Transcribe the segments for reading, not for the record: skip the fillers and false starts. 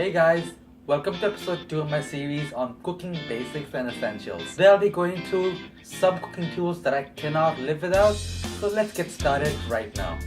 Hey guys, welcome to episode 2 of my series on cooking basics and essentials. Today I'll be going through some cooking tools that I cannot live without, so let's get started right now.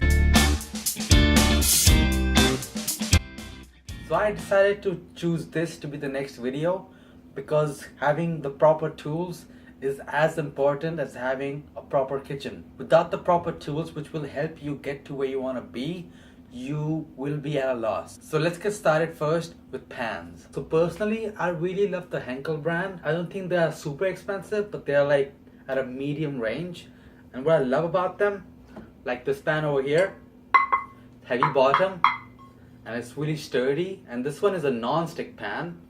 So I decided to choose this to be the next video because having the proper tools is as important as having a proper kitchen. Without the proper tools which will help you get to where you want to be, you will be at a loss. So let's get started first with pans. So personally, I really love the Henkel brand. I don't think they are super expensive, but they are like at a medium range. And what I love about them, like this pan over here, heavy bottom, and it's really sturdy. And this one is a non-stick pan,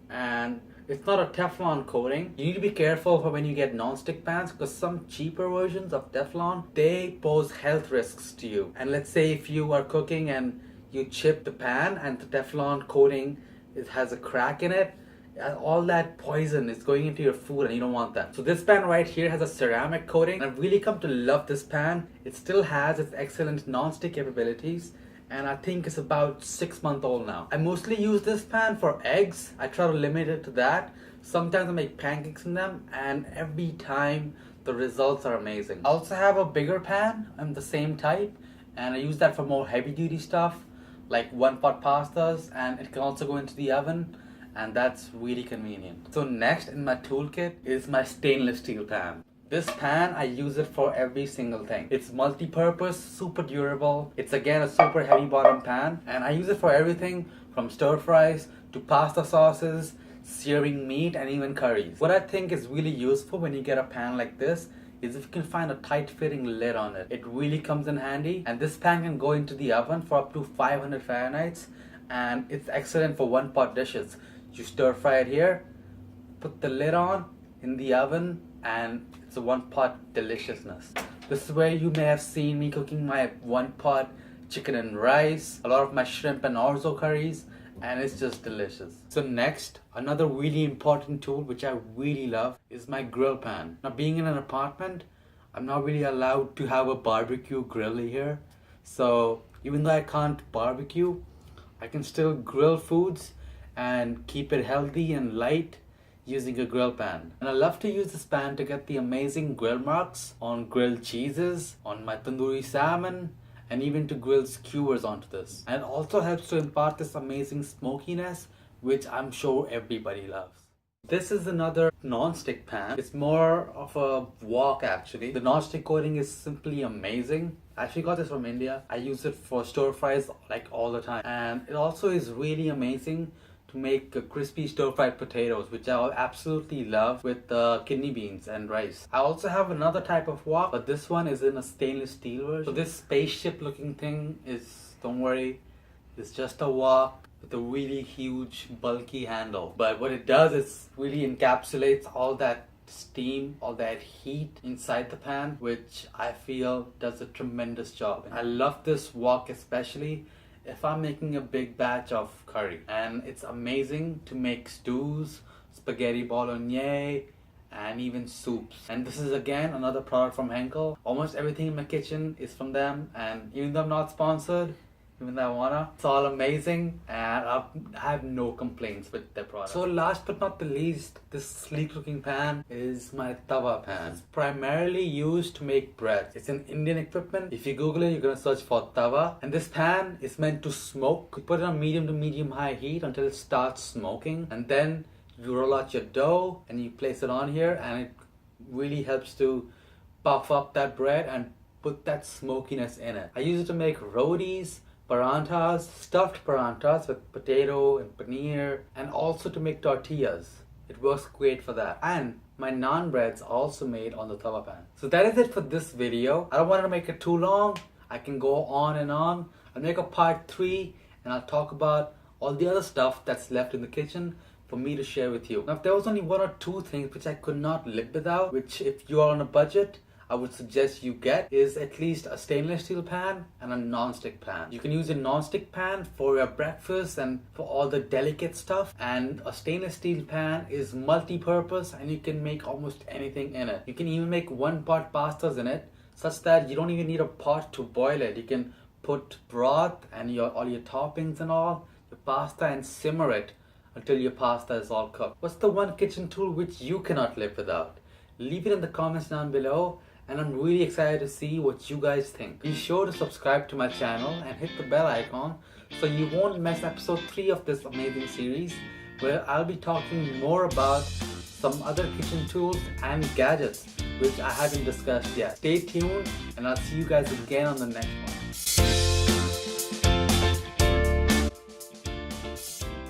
and it's not a Teflon coating. You need to be careful for when you get non-stick pans because some cheaper versions of Teflon, they pose health risks to you. And let's say if you are cooking and you chip the pan and the Teflon coating has a crack in it, all that poison is going into your food and you don't want that. So this pan right here has a ceramic coating. I've really come to love this pan. It still has its excellent non-stick capabilities, and I think it's about 6 months old now. I mostly use this pan for eggs. I try to limit it to that. Sometimes I make pancakes in them, and every time the results are amazing. I also have a bigger pan. I'm the same type, and I use that for more heavy duty stuff like one pot pastas, and it can also go into the oven, and that's really convenient. So next in my toolkit is my stainless steel pan. This pan, I use it for every single thing. It's multi-purpose, super durable. It's again a super heavy bottom pan, and I use it for everything from stir fries to pasta sauces, searing meat, and even curries. What I think is really useful when you get a pan like this is if you can find a tight fitting lid on it. It really comes in handy, and this pan can go into the oven for up to 500 Fahrenheit, and it's excellent for one pot dishes. You stir fry it here, put the lid on in the oven, and it's a one pot deliciousness. This is where you may have seen me cooking my one pot chicken and rice, a lot of my shrimp and orzo curries, and it's just delicious. So next, another really important tool which I really love is my grill pan. Now being in an apartment, I'm not really allowed to have a barbecue grill here. So even though I can't barbecue, I can still grill foods and keep it healthy and light using a grill pan. And I love to use this pan to get the amazing grill marks on grilled cheeses, on my tandoori salmon, and even to grill skewers onto this. And it also helps to impart this amazing smokiness, which I'm sure everybody loves. This is another non-stick pan. It's more of a wok actually. The non-stick coating is simply amazing. I actually got this from India. I use it for stir fries like all the time. And it also is really amazing to make crispy stir-fried potatoes, which I absolutely love with kidney beans and rice. I also have another type of wok, but this one is in a stainless steel version. So this spaceship looking thing is, don't worry, it's just a wok with a really huge bulky handle. But what it does is really encapsulates all that steam, all that heat inside the pan, which I feel does a tremendous job. I love this wok especially if I'm making a big batch of curry, and it's amazing to make stews, spaghetti bolognese, and even soups. And this is again another product from Henkel. Almost everything in my kitchen is from them, and even though I'm not sponsored, even though I wanna, it's all amazing, and I have no complaints with their product. So last but not the least, this sleek looking pan is my tawa pan. It's primarily used to make bread. It's an Indian equipment. If you Google it, you're gonna search for tawa. And this pan is meant to smoke. You put it on medium to medium high heat until it starts smoking, and then you roll out your dough and you place it on here, and it really helps to puff up that bread and put that smokiness in it. I use it to make rotis, paranthas, stuffed paranthas with potato and paneer, and also to make tortillas. It works great for that. And my naan bread's also made on the tawa pan. So that is it for this video. I don't want to make it too long. I can go on and on. I'll make a part 3 and I'll talk about all the other stuff that's left in the kitchen for me to share with you. Now if there was only one or two things which I could not live without, which if you are on a budget, I would suggest you get, is at least a stainless steel pan and a non-stick pan. You can use a non-stick pan for your breakfast and for all the delicate stuff, and a stainless steel pan is multi-purpose and you can make almost anything in it. You can even make one pot pastas in it, such that you don't even need a pot to boil it. You can put broth and all your toppings and all. your pasta and simmer it until your pasta is all cooked. What's the one kitchen tool which you cannot live without? Leave it in the comments down below, and I'm really excited to see what you guys think. Be sure to subscribe to my channel and hit the bell icon so you won't miss episode 3 of this amazing series, where I'll be talking more about some other kitchen tools and gadgets which I haven't discussed yet. Stay tuned, and I'll see you guys again on the next one.